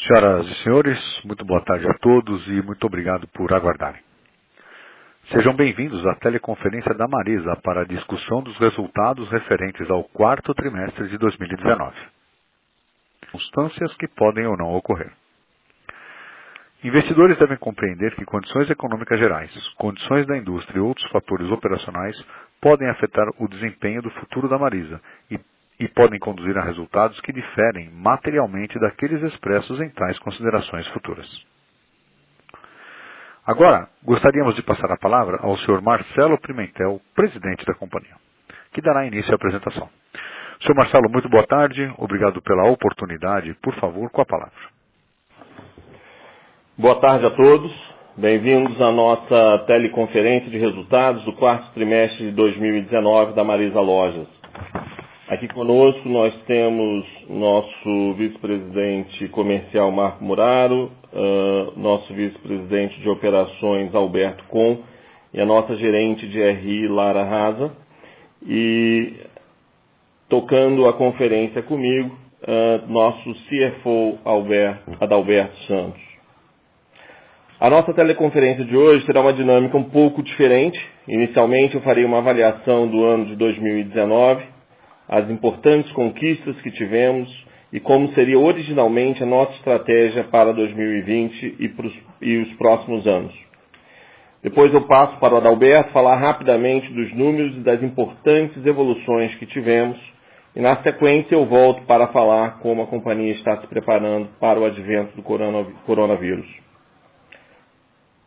Senhoras e senhores, muito boa tarde a todos e muito obrigado por aguardarem. Sejam bem-vindos à teleconferência da Marisa para a discussão dos resultados referentes ao quarto trimestre de 2019. Circunstâncias que podem ou não ocorrer. Investidores devem compreender que condições econômicas gerais, condições da indústria e outros fatores operacionais podem afetar o desempenho do futuro da Marisa e podem conduzir a resultados que diferem materialmente daqueles expressos em tais considerações futuras. Agora, gostaríamos de passar a palavra ao Sr. Marcelo Pimentel, presidente da companhia, que dará início à apresentação. Sr. Marcelo, muito boa tarde, obrigado pela oportunidade, por favor, com a palavra. Boa tarde a todos, bem-vindos à nossa teleconferência de resultados do quarto trimestre de 2019 da Marisa Lojas. Aqui conosco nós temos nosso vice-presidente comercial Marco Muraro, nosso vice-presidente de operações Alberto Com e a nossa gerente de RI Lara Raza. E tocando a conferência comigo, nosso CFO Adalberto Santos. A nossa teleconferência de hoje terá uma dinâmica um pouco diferente. Inicialmente eu farei uma avaliação do ano de 2019, as importantes conquistas que tivemos e como seria originalmente a nossa estratégia para 2020 e os próximos anos. Depois eu passo para o Adalberto falar rapidamente dos números e das importantes evoluções que tivemos e na sequência eu volto para falar como a companhia está se preparando para o advento do coronavírus.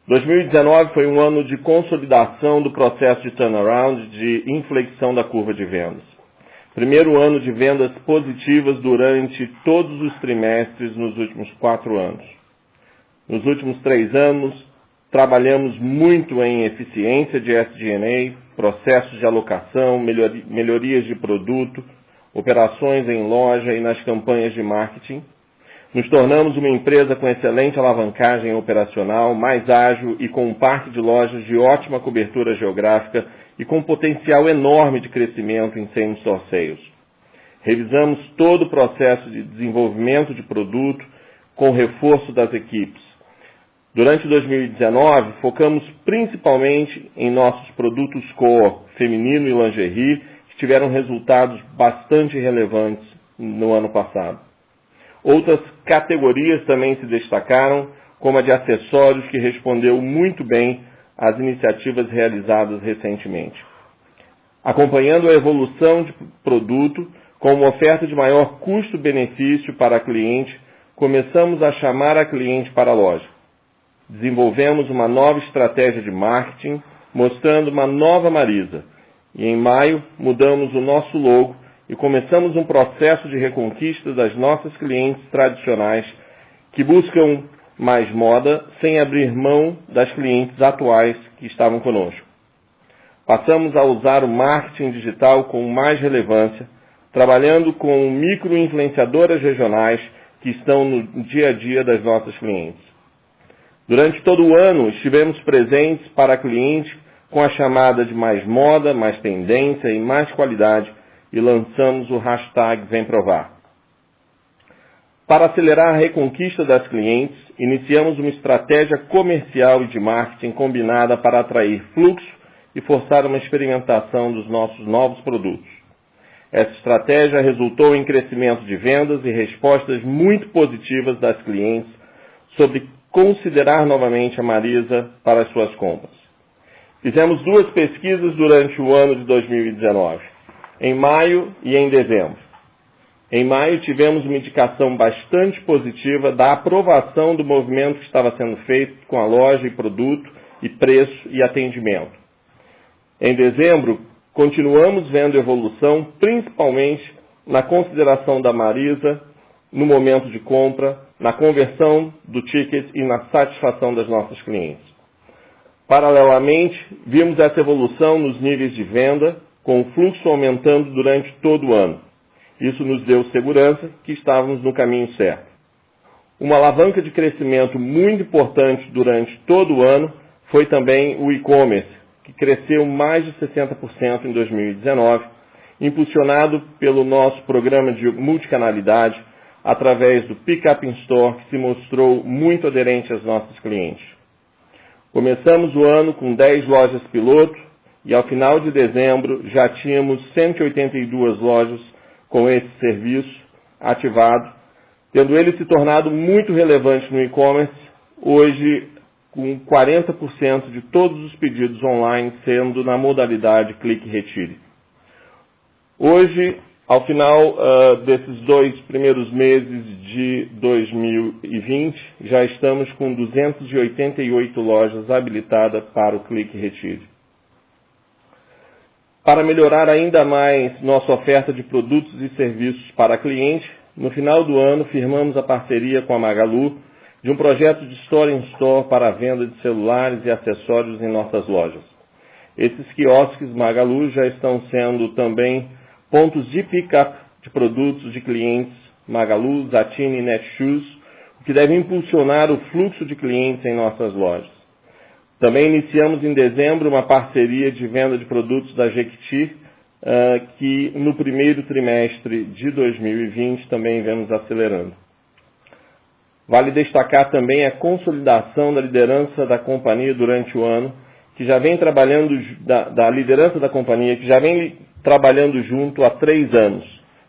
2019 foi um ano de consolidação do processo de turnaround, de inflexão da curva de vendas. Primeiro ano de vendas positivas durante todos os trimestres nos últimos 4 anos. Nos últimos 3 anos, trabalhamos muito em eficiência de SG&A, processos de alocação, melhorias de produto, operações em loja e nas campanhas de marketing. Nos tornamos uma empresa com excelente alavancagem operacional, mais ágil e com um parque de lojas de ótima cobertura geográfica e com potencial enorme de crescimento em same-store sales. Revisamos todo o processo de desenvolvimento de produto com reforço das equipes. Durante 2019, focamos principalmente em nossos produtos core, feminino e lingerie, que tiveram resultados bastante relevantes no ano passado. Outras categorias também se destacaram, como a de acessórios, que respondeu muito bem às iniciativas realizadas recentemente. Acompanhando a evolução de produto, com uma oferta de maior custo-benefício para a cliente, começamos a chamar a cliente para a loja. Desenvolvemos uma nova estratégia de marketing, mostrando uma nova Marisa. E em maio, mudamos o nosso logo e começamos um processo de reconquista das nossas clientes tradicionais que buscam mais moda sem abrir mão das clientes atuais que estavam conosco. Passamos a usar o marketing digital com mais relevância, trabalhando com micro-influenciadoras regionais que estão no dia a dia das nossas clientes. Durante todo o ano estivemos presentes para a cliente com a chamada de mais moda, mais tendência e mais qualidade e lançamos o hashtag Vem Provar. Para acelerar a reconquista das clientes, iniciamos uma estratégia comercial e de marketing combinada para atrair fluxo e forçar uma experimentação dos nossos novos produtos. Essa estratégia resultou em crescimento de vendas e respostas muito positivas das clientes sobre considerar novamente a Marisa para as suas compras. Fizemos 2 pesquisas durante o ano de 2019, em maio e em dezembro. Em maio, tivemos uma indicação bastante positiva da aprovação do movimento que estava sendo feito com a loja e produto, e preço e atendimento. Em dezembro, continuamos vendo evolução, principalmente na consideração da Marisa, no momento de compra, na conversão do ticket e na satisfação das nossas clientes. Paralelamente, vimos essa evolução nos níveis de venda, com o fluxo aumentando durante todo o ano. Isso nos deu segurança que estávamos no caminho certo. Uma alavanca de crescimento muito importante durante todo o ano foi também o e-commerce, que cresceu mais de 60% em 2019, impulsionado pelo nosso programa de multicanalidade, através do Pickup in Store, que se mostrou muito aderente aos nossos clientes. Começamos o ano com 10 lojas piloto e ao final de dezembro já tínhamos 182 lojas com esse serviço ativado, tendo ele se tornado muito relevante no e-commerce, hoje com 40% de todos os pedidos online sendo na modalidade clique e retire. Hoje, ao final desses 2 primeiros meses de 2020, já estamos com 288 lojas habilitadas para o clique e retire. Para melhorar ainda mais nossa oferta de produtos e serviços para cliente, no final do ano firmamos a parceria com a Magalu de um projeto de Store in Store para a venda de celulares e acessórios em nossas lojas. Esses quiosques Magalu já estão sendo também pontos de pick-up de produtos de clientes Magalu, Zattini e Netshoes, o que deve impulsionar o fluxo de clientes em nossas lojas. Também iniciamos em dezembro uma parceria de venda de produtos da Jequiti, que no primeiro trimestre de 2020 também vemos acelerando. Vale destacar também a consolidação da liderança da companhia durante o ano, que já vem trabalhando, da liderança da companhia, que já vem trabalhando junto há 3 anos,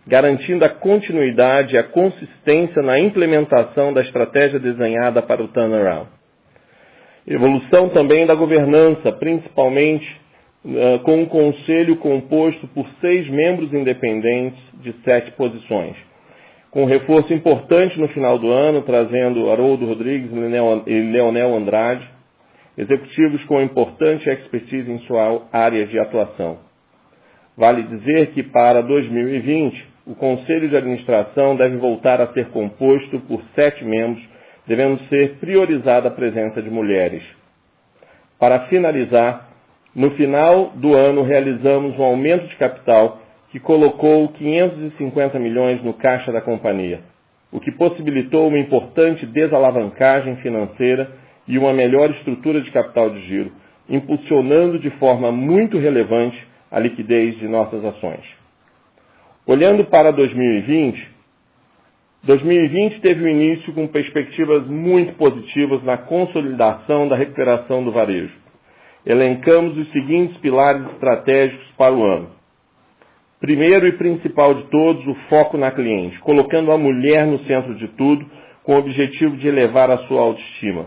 garantindo a continuidade e a consistência na implementação da estratégia desenhada para o turnaround. Evolução também da governança, principalmente com um conselho composto por 6 membros independentes de 7 posições, com um reforço importante no final do ano, trazendo Haroldo Rodrigues e Leonel Andrade, executivos com importante expertise em sua área de atuação. Vale dizer que para 2020, o Conselho de Administração deve voltar a ser composto por 7 membros, devendo ser priorizada a presença de mulheres. Para finalizar, no final do ano realizamos um aumento de capital que colocou 550 milhões no caixa da companhia, o que possibilitou uma importante desalavancagem financeira e uma melhor estrutura de capital de giro, impulsionando de forma muito relevante a liquidez de nossas ações. Olhando para 2020 teve o início com perspectivas muito positivas na consolidação da recuperação do varejo. Elencamos os seguintes pilares estratégicos para o ano. Primeiro e principal de todos, o foco na cliente, colocando a mulher no centro de tudo, com o objetivo de elevar a sua autoestima.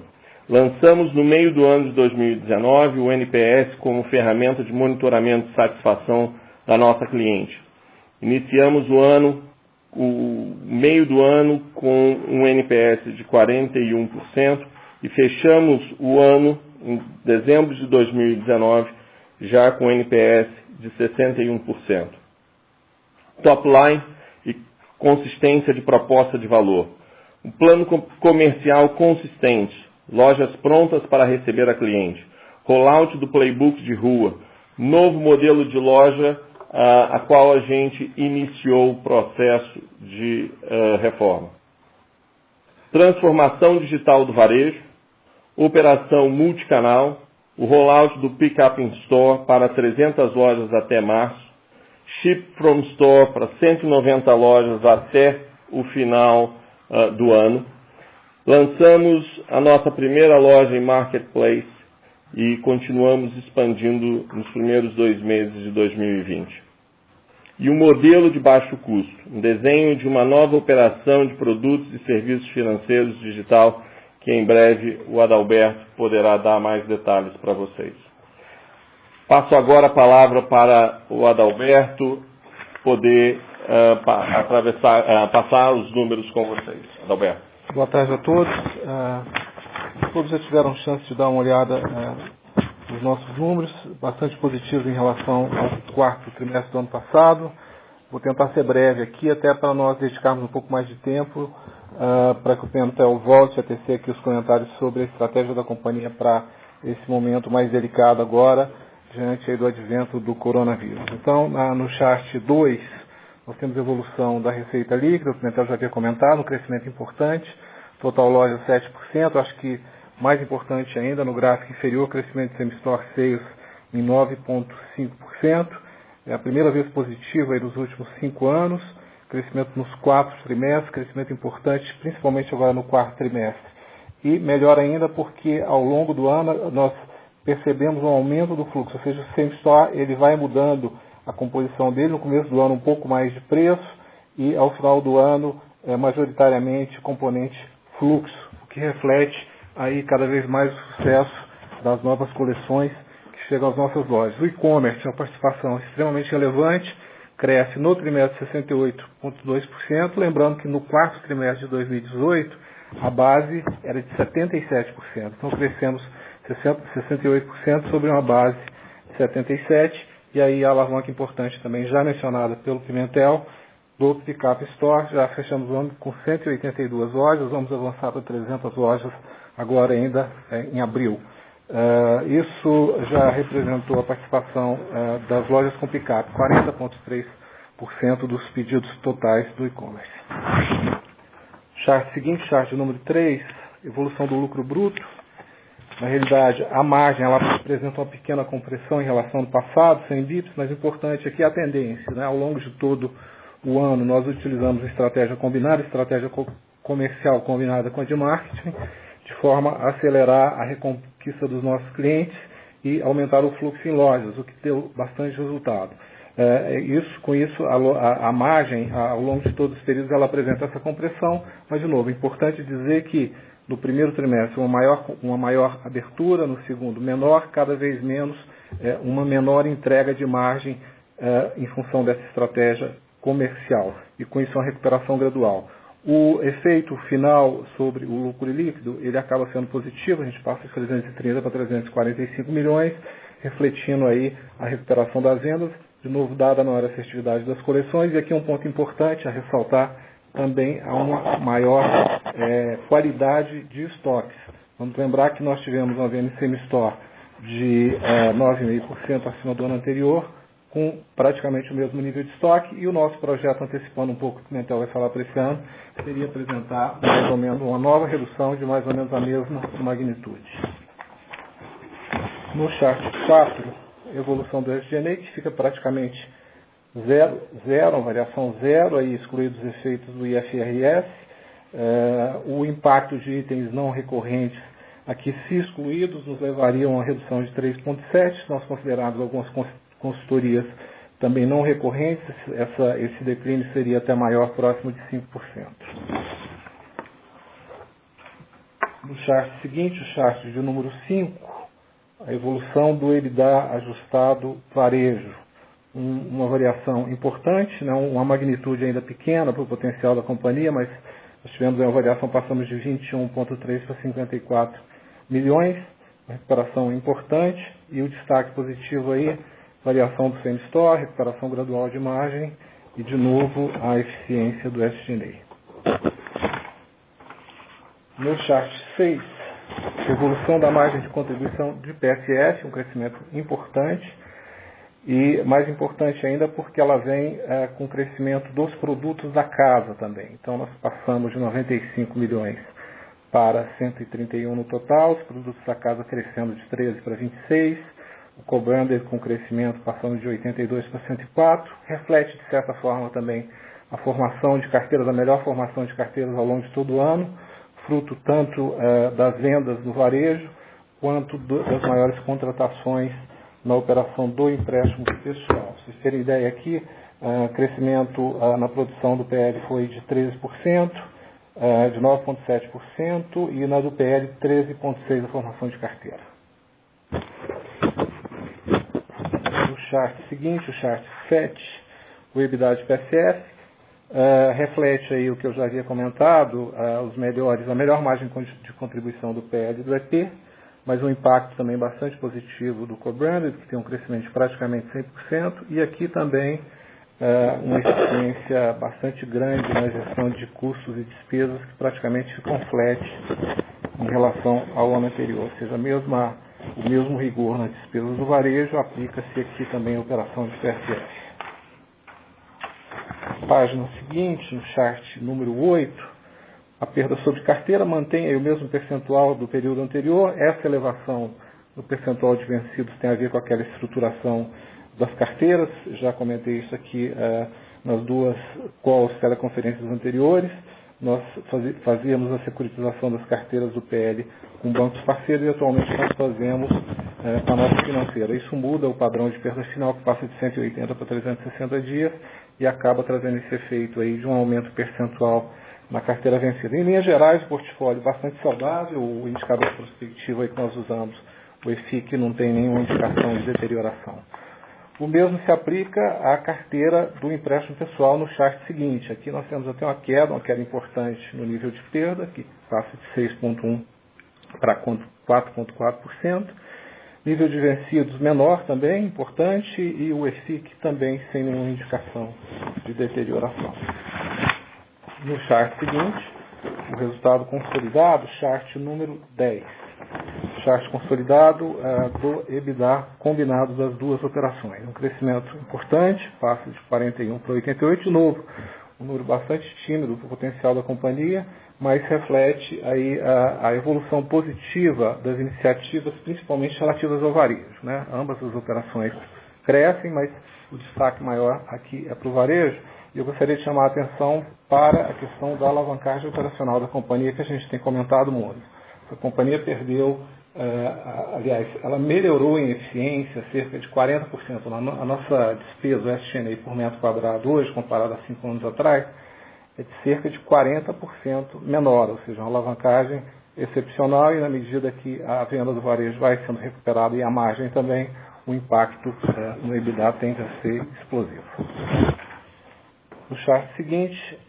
Lançamos no meio do ano de 2019 o NPS como ferramenta de monitoramento de satisfação da nossa cliente. Iniciamos o meio do ano com um NPS de 41% e fechamos o ano, em dezembro de 2019, já com NPS de 61%. Top line e consistência de proposta de valor. Um plano comercial consistente, lojas prontas para receber a cliente, rollout do playbook de rua, novo modelo de loja a qual a gente iniciou o processo de reforma. Transformação digital do varejo, operação multicanal, o rollout do Pickup in Store para 300 lojas até março, Ship from Store para 190 lojas até o final do ano. Lançamos a nossa primeira loja em Marketplace e continuamos expandindo nos primeiros 2 meses de 2020. E um modelo de baixo custo, um desenho de uma nova operação de produtos e serviços financeiros digital, que em breve o Adalberto poderá dar mais detalhes para vocês. Passo agora a palavra para o Adalberto poder passar os números com vocês. Adalberto. Boa tarde a todos. Todos já tiveram chance de dar uma olhada nos nossos números, bastante positivos em relação ao 4º trimestre do ano passado. Vou tentar ser breve aqui, até para nós dedicarmos um pouco mais de tempo, para que o Pentel volte a tecer aqui os comentários sobre a estratégia da companhia para esse momento mais delicado agora, diante aí do advento do coronavírus. Então, no chart 2, nós temos a evolução da receita líquida, o Pentel já havia comentado, um crescimento importante, total loja 7%, acho que mais importante ainda, no gráfico inferior, crescimento de semi-store sales em 9,5%. É a primeira vez positiva aí nos últimos 5 anos. crescimento nos 4 trimestres, crescimento importante, principalmente agora no 4º trimestre. E melhor ainda porque ao longo do ano nós percebemos um aumento do fluxo, ou seja, o same-store ele vai mudando a composição dele, no começo do ano um pouco mais de preço e ao final do ano majoritariamente componente fluxo, o que reflete aí cada vez mais o sucesso das novas coleções que chegam às nossas lojas. O e-commerce é uma participação extremamente relevante, cresce no trimestre 68,2%, lembrando que no 4º trimestre de 2018 a base era de 77%, então crescemos 68% sobre uma base de 77%, e aí a alavanca importante também já mencionada pelo Pimentel, do Pickup Store, já fechamos o ano com 182 lojas, vamos avançar para 300 lojas agora ainda em abril. Isso já representou a participação das lojas com picape, 40,3% dos pedidos totais do e-commerce. Chart seguinte, chart número 3, evolução do lucro bruto. Na realidade, a margem ela apresenta uma pequena compressão em relação ao passado, 100 bips, mas o importante aqui é a tendência. Né? Ao longo de todo o ano, nós utilizamos a estratégia combinada, estratégia comercial combinada com a de marketing, de forma a acelerar a reconquista dos nossos clientes e aumentar o fluxo em lojas, o que deu bastante resultado. Com isso, a margem, ao longo de todos os períodos, ela apresenta essa compressão, mas, de novo, é importante dizer que no primeiro trimestre uma maior abertura, no segundo menor, cada vez menos, uma menor entrega de margem em função dessa estratégia comercial, e com isso uma recuperação gradual. O efeito final sobre o lucro líquido, ele acaba sendo positivo, a gente passa de 330 para 345 milhões, refletindo aí a recuperação das vendas, de novo dada a maior assertividade das coleções, e aqui um ponto importante a ressaltar também a uma maior qualidade de estoques. Vamos lembrar que nós tivemos uma venda semi-store de 9,5% acima do ano anterior, com praticamente o mesmo nível de estoque, e o nosso projeto, antecipando um pouco o que o Pimentel vai falar para esse ano, seria apresentar mais ou menos uma nova redução de mais ou menos a mesma magnitude. No chart 4, evolução do SG&A, que fica praticamente zero, uma variação zero, aí excluídos os efeitos do IFRS, o impacto de itens não recorrentes, aqui se excluídos, nos levaria a uma redução de 3,7%, se nós considerarmos algumas consultorias também não recorrentes, esse declínio seria até maior, próximo de 5%. No chart seguinte, o chart de número 5, a evolução do EBITDA ajustado varejo. Uma variação importante, né, uma magnitude ainda pequena para o potencial da companhia, mas nós tivemos uma variação, passamos de 21,3 para 54 milhões, uma recuperação importante, e o destaque positivo aí, variação do same-store, recuperação gradual de margem e, de novo, a eficiência do SG&A. No chart 6, evolução da margem de contribuição de PSF, um crescimento importante, e mais importante ainda porque ela vem com o crescimento dos produtos da casa também. Então nós passamos de 95 milhões para 131 no total, os produtos da casa crescendo de 13 para 26, o co-branded com crescimento passando de 82 para 104, reflete de certa forma também a formação de carteiras, a melhor formação de carteiras ao longo de todo o ano, fruto tanto das vendas no varejo, quanto das maiores contratações na operação do empréstimo pessoal. Para vocês terem ideia aqui, crescimento na produção do PL foi de 13%, de 9,7%, e na do PL 13,6% a formação de carteira. O chart seguinte, o chart 7, o EBITDA de PSF, reflete aí o que eu já havia comentado, a melhor margem de contribuição do PL e do EP, mas um impacto também bastante positivo do co-branded, que tem um crescimento de praticamente 100%, e aqui também uma eficiência bastante grande na gestão de custos e despesas, que praticamente ficam flat em relação ao ano anterior, ou seja, o mesmo rigor nas despesas do varejo aplica-se aqui também a operação de PSF. Página seguinte, no chart número 8, a perda sobre carteira mantém aí o mesmo percentual do período anterior. Essa elevação no percentual de vencidos tem a ver com aquela estruturação das carteiras. Já comentei isso aqui nas duas calls, teleconferências anteriores. Nós fazíamos a securitização das carteiras do PL com bancos parceiros e atualmente nós fazemos com a nossa financeira. Isso muda o padrão de perda final, que passa de 180 para 360 dias e acaba trazendo esse efeito aí de um aumento percentual na carteira vencida. Em linhas gerais, o portfólio bastante saudável, o indicador prospectivo aí que nós usamos, o EFIC, não tem nenhuma indicação de deterioração. O mesmo se aplica à carteira do empréstimo pessoal no chart seguinte. Aqui nós temos até uma queda importante no nível de perda, que passa de 6,1% para 4,4%. Nível de vencidos menor também, importante, e o EFIC também sem nenhuma indicação de deterioração. No chart seguinte, o resultado consolidado, chart número 10. Chart consolidado do EBITDA combinado das duas operações. Um crescimento importante, passa de 41 para 88, de novo, um número bastante tímido do potencial da companhia, mas reflete aí a evolução positiva das iniciativas, principalmente relativas ao varejo, né? Ambas as operações crescem, mas o destaque maior aqui é para o varejo. E eu gostaria de chamar a atenção para a questão da alavancagem operacional da companhia, que a gente tem comentado muito. A companhia perdeu, aliás, ela melhorou em eficiência cerca de 40%. A nossa despesa, o SG&A por metro quadrado hoje, comparado a 5 anos atrás, é de cerca de 40% menor, ou seja, uma alavancagem excepcional, e na medida que a venda do varejo vai sendo recuperada e a margem também, o impacto no EBITDA tende a ser explosivo. No chart seguinte,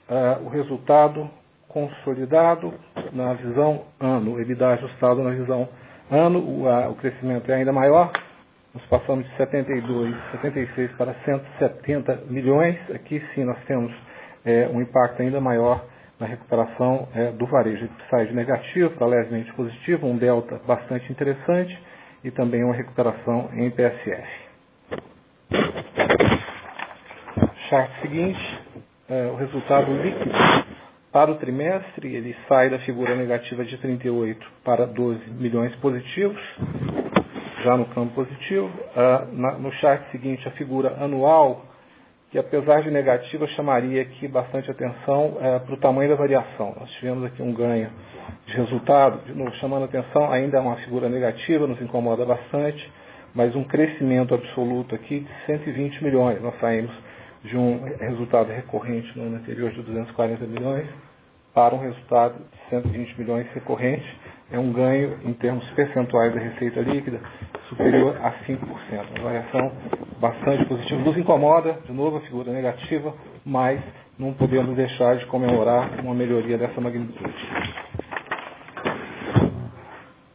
o resultado consolidado na visão ano, o EBITDA ajustado na visão ano, o crescimento é ainda maior, nós passamos de 76 para 170 milhões, aqui sim nós temos um impacto ainda maior na recuperação do varejo, que sai de negativo para levemente positivo, um delta bastante interessante e também uma recuperação em PSF. Chart seguinte, o resultado líquido para o trimestre, ele sai da figura negativa de 38 para 12 milhões positivos, já no campo positivo. No chart seguinte, a figura anual, que apesar de negativa, chamaria aqui bastante atenção para o tamanho da variação. Nós tivemos aqui um ganho de resultado, de novo chamando atenção, ainda é uma figura negativa, nos incomoda bastante, mas um crescimento absoluto aqui de 120 milhões. Nós saímos de um resultado recorrente no ano anterior de 240 milhões para um resultado de 120 milhões recorrente. É um ganho em termos percentuais da receita líquida superior a 5%. Uma variação bastante positiva. Nos incomoda, de novo, a figura negativa, mas não podemos deixar de comemorar uma melhoria dessa magnitude.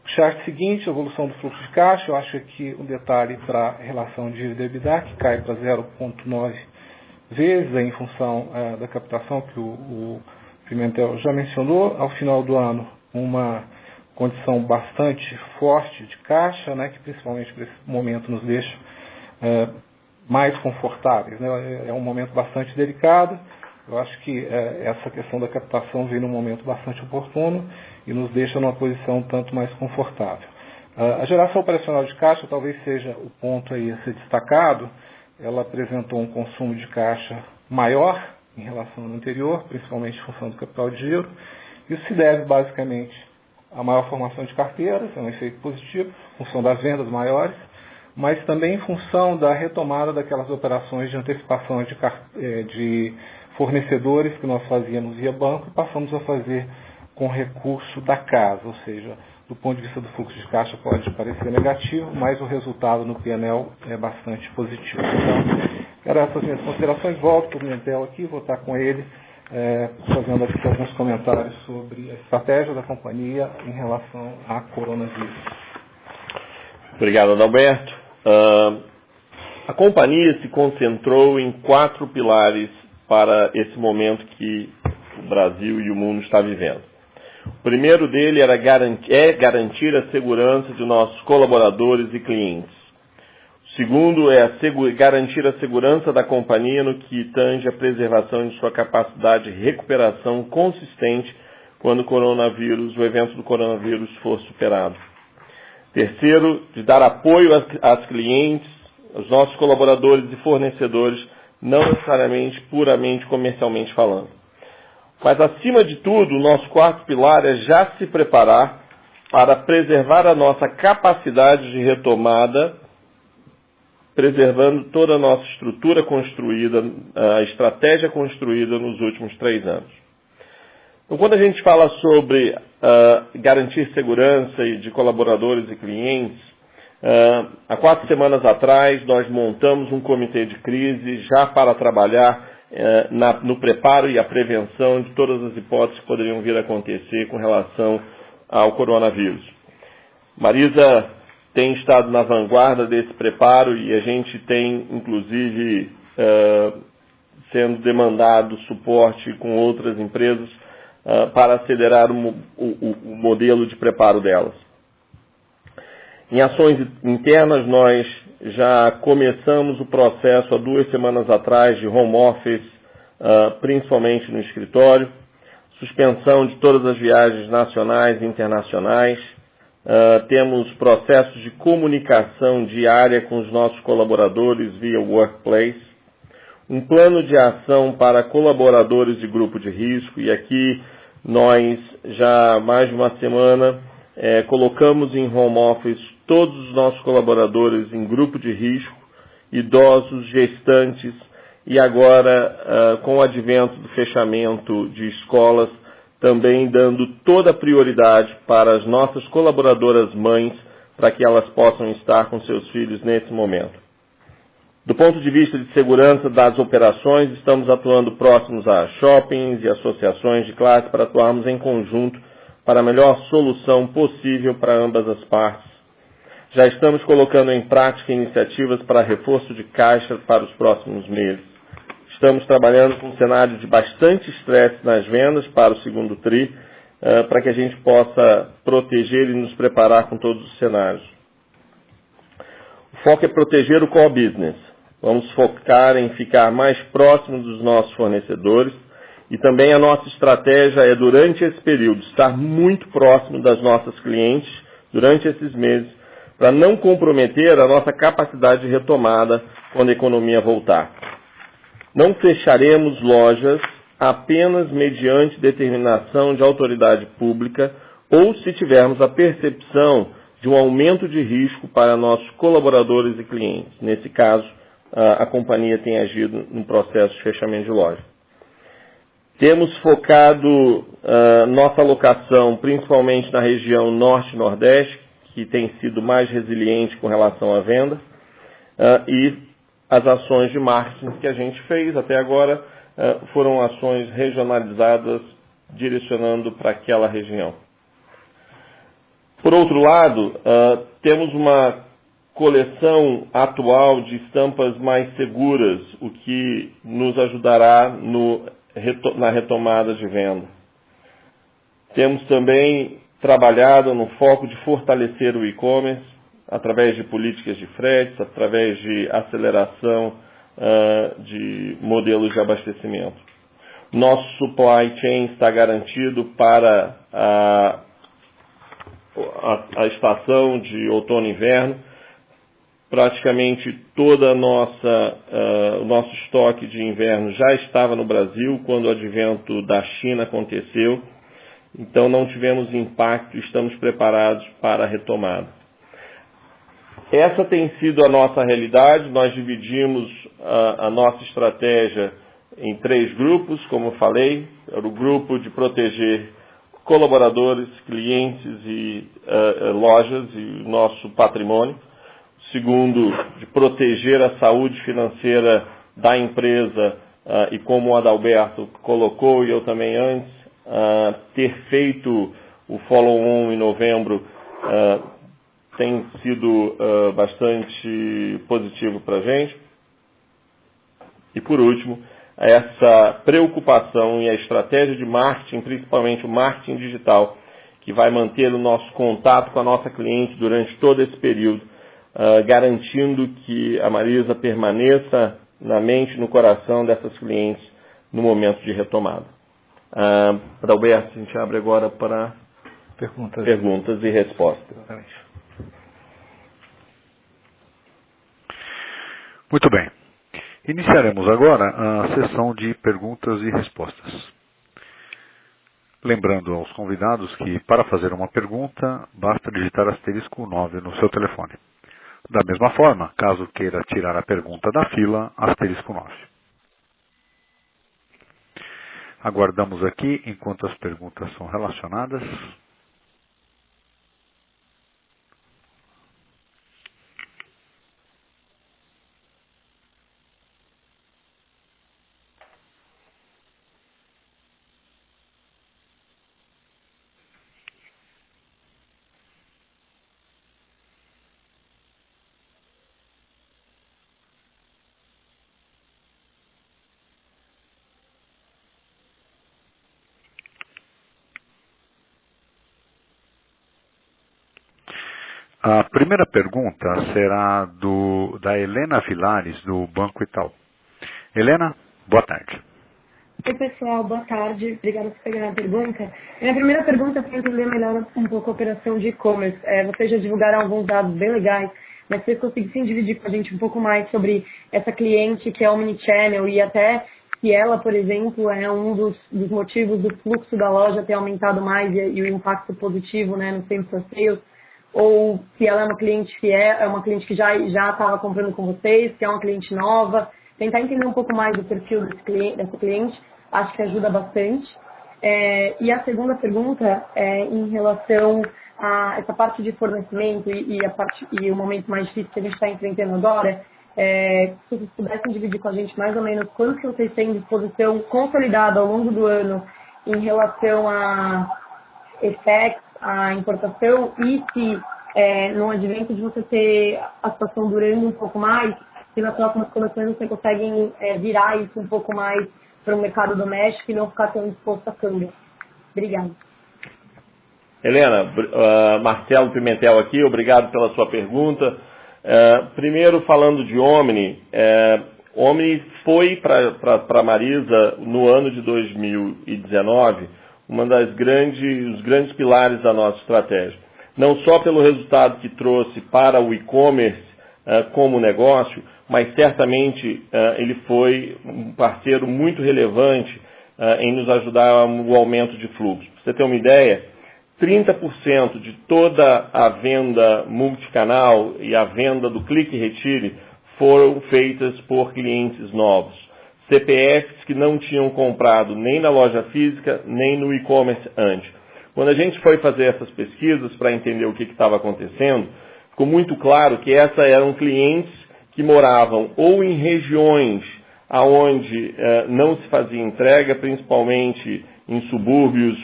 Chart seguinte, evolução do fluxo de caixa. Eu acho aqui um detalhe para a relação dívida EBITDA, que cai para 0,9 vezes em função da captação que o Pimentel já mencionou. Ao final do ano, uma condição bastante forte de caixa, né, que principalmente para esse momento nos deixa mais confortáveis, né? É um momento bastante delicado. Eu acho que essa questão da captação vem num momento bastante oportuno e nos deixa numa posição tanto mais confortável. A geração operacional de caixa talvez seja o ponto aí a ser destacado. Ela apresentou um consumo de caixa maior em relação ao anterior, principalmente em função do capital de giro. Isso se deve basicamente à maior formação de carteiras, é um efeito positivo, em função das vendas maiores, mas também em função da retomada daquelas operações de antecipação de fornecedores que nós fazíamos via banco e passamos a fazer com recurso da casa, ou seja, do ponto de vista do fluxo de caixa pode parecer negativo, mas o resultado no P&L é bastante positivo. Então, eram essas minhas considerações. Volto para o Pimentel aqui, vou estar com ele, fazendo aqui alguns comentários sobre a estratégia da companhia em relação à coronavírus. Obrigado, Adalberto. A companhia se concentrou em 4 pilares para esse momento que o Brasil e o mundo está vivendo. O primeiro dele é garantir a segurança de nossos colaboradores e clientes. O segundo é garantir a segurança da companhia no que tange a preservação de sua capacidade de recuperação consistente quando o evento do coronavírus for superado. Terceiro, de dar apoio aos clientes, aos nossos colaboradores e fornecedores não necessariamente puramente comercialmente falando. Mas, acima de tudo, o nosso quarto pilar é já se preparar para preservar a nossa capacidade de retomada, preservando toda a nossa estrutura construída, a estratégia construída nos últimos 3 anos. Então, quando a gente fala sobre garantir segurança de colaboradores e clientes, há 4 semanas atrás nós montamos um comitê de crise já para trabalhar no preparo e a prevenção de todas as hipóteses que poderiam vir a acontecer com relação ao coronavírus. Marisa tem estado na vanguarda desse preparo e a gente tem, inclusive, sendo demandado suporte com outras empresas para acelerar o modelo de preparo delas. Em ações internas, nós já começamos o processo há 2 semanas atrás de home office, principalmente no escritório, suspensão de todas as viagens nacionais e internacionais, temos processos de comunicação diária com os nossos colaboradores via Workplace, um plano de ação para colaboradores de grupo de risco, e aqui nós já há mais de uma semana colocamos em home office todos os nossos colaboradores em grupo de risco, idosos, gestantes, e agora, com o advento do fechamento de escolas, também dando toda a prioridade para as nossas colaboradoras mães, para que elas possam estar com seus filhos nesse momento. Do ponto de vista de segurança das operações, estamos atuando próximos a shoppings e associações de classe para atuarmos em conjunto para a melhor solução possível para ambas as partes. Já estamos colocando em prática iniciativas para reforço de caixa para os próximos meses. Estamos trabalhando com um cenário de bastante estresse nas vendas para o segundo TRI, para que a gente possa proteger e nos preparar com todos os cenários. O foco é proteger o core business. Vamos focar em ficar mais próximo dos nossos fornecedores e também a nossa estratégia é, durante esse período, estar muito próximo das nossas clientes durante esses meses, para não comprometer a nossa capacidade de retomada quando a economia voltar. Não fecharemos lojas apenas mediante determinação de autoridade pública ou se tivermos a percepção de um aumento de risco para nossos colaboradores e clientes. Nesse caso, a companhia tem agido no processo de fechamento de loja. Temos focado nossa alocação principalmente na região Norte e Nordeste, que tem sido mais resiliente com relação à venda, e as ações de marketing que a gente fez até agora foram ações regionalizadas, direcionando para aquela região. Por outro lado, temos uma coleção atual de estampas mais seguras, o que nos ajudará na retomada de venda. Temos também trabalhado no foco de fortalecer o e-commerce, através de políticas de fretes, através de aceleração de modelos de abastecimento. Nosso supply chain está garantido para a estação de outono e inverno. Praticamente toda o nosso estoque de inverno já estava no Brasil quando o advento da China aconteceu. Então não tivemos impacto e estamos preparados para a retomada. Essa tem sido a nossa realidade. Nós dividimos a nossa estratégia em 3 grupos, como eu falei. Era o grupo de proteger colaboradores, clientes e lojas e o nosso patrimônio. O segundo, de proteger a saúde financeira da empresa e como o Adalberto colocou e eu também antes, ter feito o follow-on em novembro tem sido bastante positivo para a gente. E por último, essa preocupação e a estratégia de marketing, principalmente o marketing digital, que vai manter o nosso contato com a nossa cliente durante todo esse período, garantindo que a Marisa permaneça na mente e no coração dessas clientes no momento de retomada. Adalberto, a gente abre agora para perguntas e respostas. Muito bem. Iniciaremos agora a sessão de perguntas e respostas. Lembrando aos convidados que, para fazer uma pergunta, basta digitar *9 no seu telefone. Da mesma forma, caso queira tirar a pergunta da fila, *9. Aguardamos aqui enquanto as perguntas são relacionadas. A primeira pergunta será da Helena Vilares, do Banco Itaú. Helena, boa tarde. Oi, pessoal, boa tarde. Obrigada por pegar a pergunta. Minha primeira pergunta é para entender melhor um pouco a operação de e-commerce. Vocês já divulgaram alguns dados bem legais, mas vocês conseguissem dividir com a gente um pouco mais sobre essa cliente que é omnichannel e até se ela, por exemplo, é um dos motivos do fluxo da loja ter aumentado mais e o impacto positivo, né, no same-store sales, ou se ela é uma cliente fiel, é uma cliente que já estava comprando com vocês, se é uma cliente nova. Tentar entender um pouco mais do perfil dessa cliente, acho que ajuda bastante. E a segunda pergunta é em relação a essa parte de fornecimento e o momento mais difícil que a gente está enfrentando agora. Se vocês pudessem dividir com a gente mais ou menos quanto que vocês têm de exposição consolidada ao longo do ano em relação a effects, a importação, e se no advento de você ter a situação durando um pouco mais, se nas próximas coleções você consegue virar isso um pouco mais para o mercado doméstico e não ficar tão exposto a câmbio. Obrigada. Helena, Marcelo Pimentel aqui, obrigado pela sua pergunta. Primeiro, falando de Omni, Omni foi para a Marisa, no ano de 2019, os grandes pilares da nossa estratégia. Não só pelo resultado que trouxe para o e-commerce como negócio, mas certamente ele foi um parceiro muito relevante em nos ajudar no aumento de fluxo. Para você ter uma ideia, 30% de toda a venda multicanal e a venda do clique e retire foram feitas por clientes novos. CPFs que não tinham comprado nem na loja física, nem no e-commerce antes. Quando a gente foi fazer essas pesquisas para entender o que estava acontecendo, ficou muito claro que essas eram clientes que moravam ou em regiões onde não se fazia entrega, principalmente em subúrbios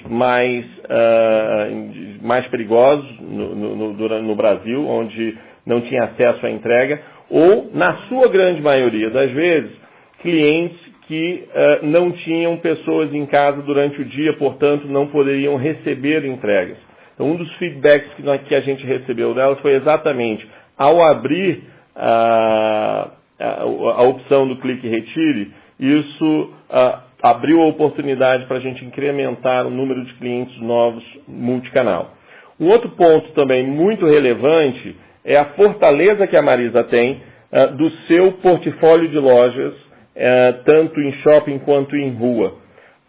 mais perigosos no Brasil, onde não tinha acesso à entrega, ou, na sua grande maioria das vezes, clientes que não tinham pessoas em casa durante o dia, portanto, não poderiam receber entregas. Então, um dos feedbacks que a gente recebeu delas foi exatamente, ao abrir a opção do clique e retire, isso abriu a oportunidade para a gente incrementar o número de clientes novos multicanal. Um outro ponto também muito relevante é a fortaleza que a Marisa tem do seu portfólio de lojas, tanto em shopping quanto em rua.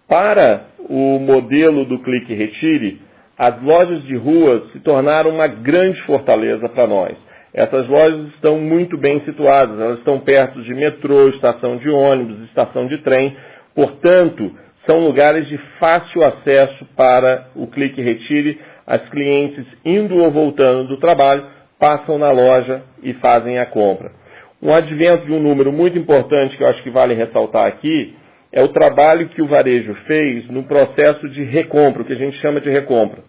Para o modelo do clique e retire, as lojas de rua se tornaram uma grande fortaleza para nós. Essas lojas estão muito bem situadas, elas estão perto de metrô, estação de ônibus, estação de trem, portanto, são lugares de fácil acesso para o clique e retire. As clientes indo ou voltando do trabalho, passam na loja e fazem a compra. Um advento de um número muito importante que eu acho que vale ressaltar aqui é o trabalho que o varejo fez no processo de recompra, o que a gente chama de recompra.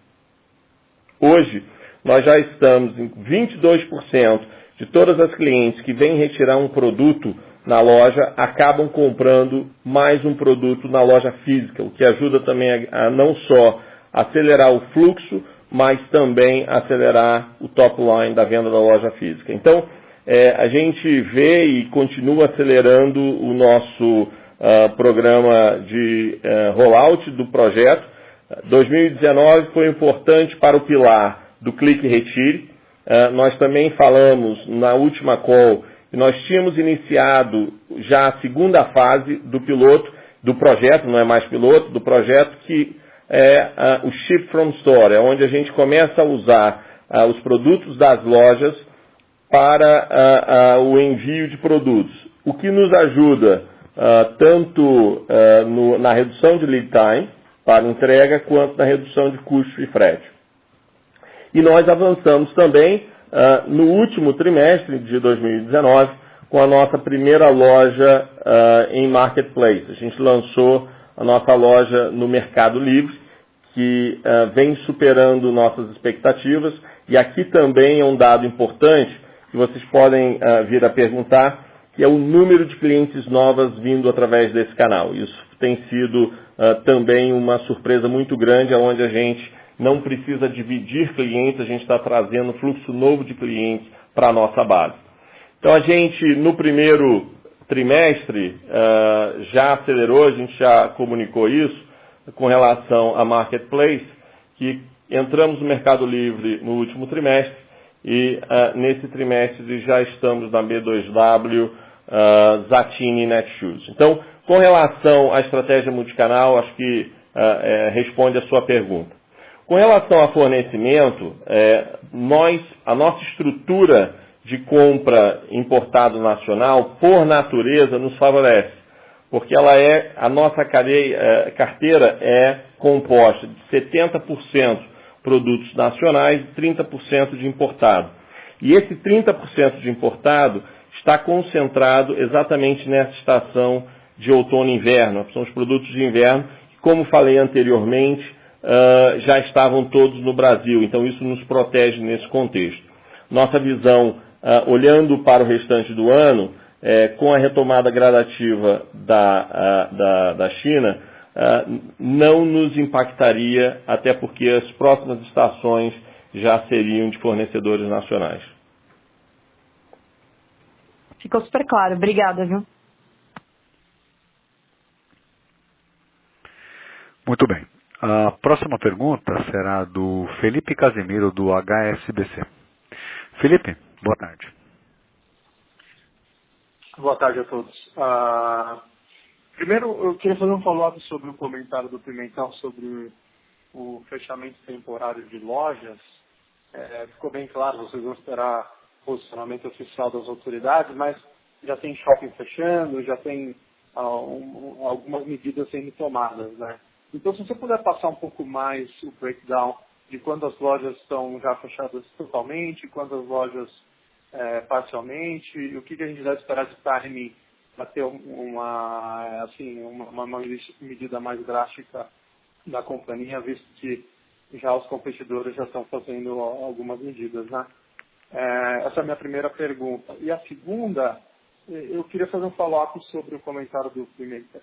Hoje, nós já estamos em 22% de todas as clientes que vêm retirar um produto na loja, acabam comprando mais um produto na loja física, o que ajuda também a não só acelerar o fluxo, mas também acelerar o top line da venda da loja física. Então, a gente vê e continua acelerando o nosso programa de rollout do projeto. 2019 foi importante para o pilar do clique e retire. Nós também falamos na última call e nós tínhamos iniciado já a segunda fase do piloto, do projeto, não é mais piloto, do projeto que é o Ship from Store, é onde a gente começa a usar os produtos das lojas para o envio de produtos, o que nos ajuda tanto na redução de lead time para entrega, quanto na redução de custo e frete. E nós avançamos também no último trimestre de 2019 com a nossa primeira loja em Marketplace. A gente lançou a nossa loja no Mercado Livre, que vem superando nossas expectativas, e aqui também é um dado importante que vocês podem vir a perguntar, que é o número de clientes novas vindo através desse canal. Isso tem sido também uma surpresa muito grande, onde a gente não precisa dividir clientes, a gente está trazendo fluxo novo de clientes para a nossa base. Então a gente, no primeiro trimestre, já acelerou, a gente já comunicou isso, com relação a Marketplace, que entramos no Mercado Livre no último trimestre, e nesse trimestre já estamos na B2W, Zattini e Netshoes. Então, com relação à estratégia multicanal, acho que responde a sua pergunta. Com relação a fornecimento, a nossa estrutura de compra importado nacional, por natureza, nos favorece, porque a nossa carteira é composta de 70% produtos nacionais e 30% de importado. E esse 30% de importado está concentrado exatamente nessa estação de outono e inverno, que são os produtos de inverno, que, como falei anteriormente, já estavam todos no Brasil, então isso nos protege nesse contexto. Nossa visão, olhando para o restante do ano, com a retomada gradativa da China, não nos impactaria, até porque as próximas estações já seriam de fornecedores nacionais. Ficou super claro. Obrigada, viu? Muito bem. A próxima pergunta será do Felipe Casimiro, do HSBC. Felipe, boa tarde. Boa tarde a todos. Primeiro, eu queria fazer um follow-up sobre o comentário do Pimentel sobre o fechamento temporário de lojas. Ficou bem claro, vocês vão esperar posicionamento oficial das autoridades, mas já tem shopping fechando, já tem algumas medidas sendo tomadas, né? Então, se você puder passar um pouco mais o breakdown de quantas lojas estão já fechadas totalmente, quantas lojas parcialmente, e o que a gente deve esperar de timing para ter uma medida mais drástica da companhia, visto que já os competidores já estão fazendo algumas medidas, né? Essa é a minha primeira pergunta. E a segunda, eu queria fazer um follow-up sobre o comentário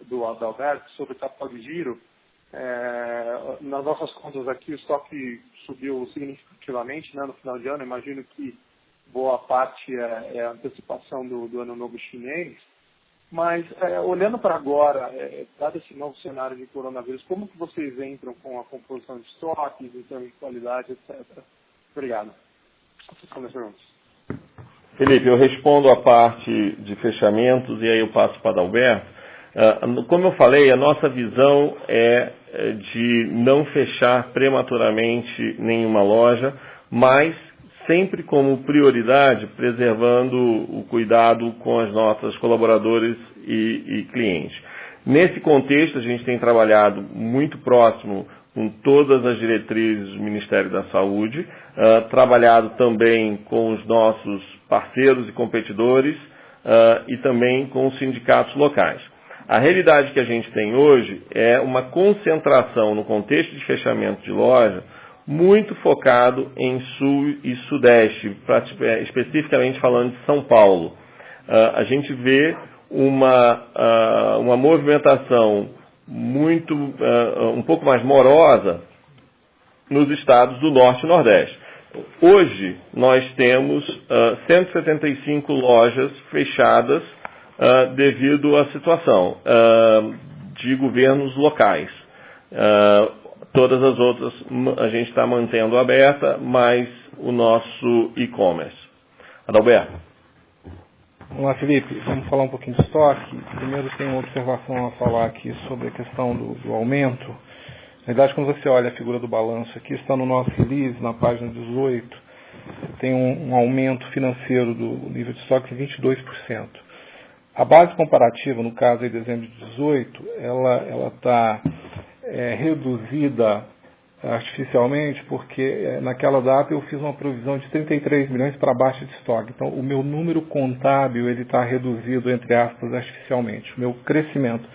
do Adalberto sobre o capital de giro. Nas nossas contas aqui, o estoque subiu significativamente, né, no final de ano. Imagino que boa parte é a antecipação do ano novo chinês. Mas, olhando para agora, dado esse novo cenário de coronavírus, como que vocês entram com a composição de estoques, em termos de qualidade, etc.? Obrigado. Essas são as perguntas. Felipe, eu respondo a parte de fechamentos e aí eu passo para Adalberto. Como eu falei, a nossa visão é de não fechar prematuramente nenhuma loja, mas sempre como prioridade preservando o cuidado com os nossos colaboradores e clientes. Nesse contexto, a gente tem trabalhado muito próximo com todas as diretrizes do Ministério da Saúde, trabalhado também com os nossos parceiros e competidores e também com os sindicatos locais. A realidade que a gente tem hoje é uma concentração no contexto de fechamento de loja muito focado em Sul e Sudeste, especificamente falando de São Paulo. A gente vê uma movimentação um pouco mais morosa nos estados do Norte e Nordeste. Hoje, nós temos 175 lojas fechadas devido à situação de governos locais. Todas as outras a gente está mantendo aberta, mais o nosso e-commerce. Adalberto. Vamos lá, Felipe, vamos falar um pouquinho de estoque. Primeiro tem uma observação a falar aqui sobre a questão do aumento. Na verdade, quando você olha a figura do balanço aqui, está no nosso release, na página 18, tem um aumento financeiro do nível de estoque de 22%. A base comparativa, no caso de dezembro de 18, ela está reduzida artificialmente, porque naquela data eu fiz uma provisão de 33 milhões para baixa de estoque. Então, o meu número contábil está reduzido, entre aspas, artificialmente. O meu crescimento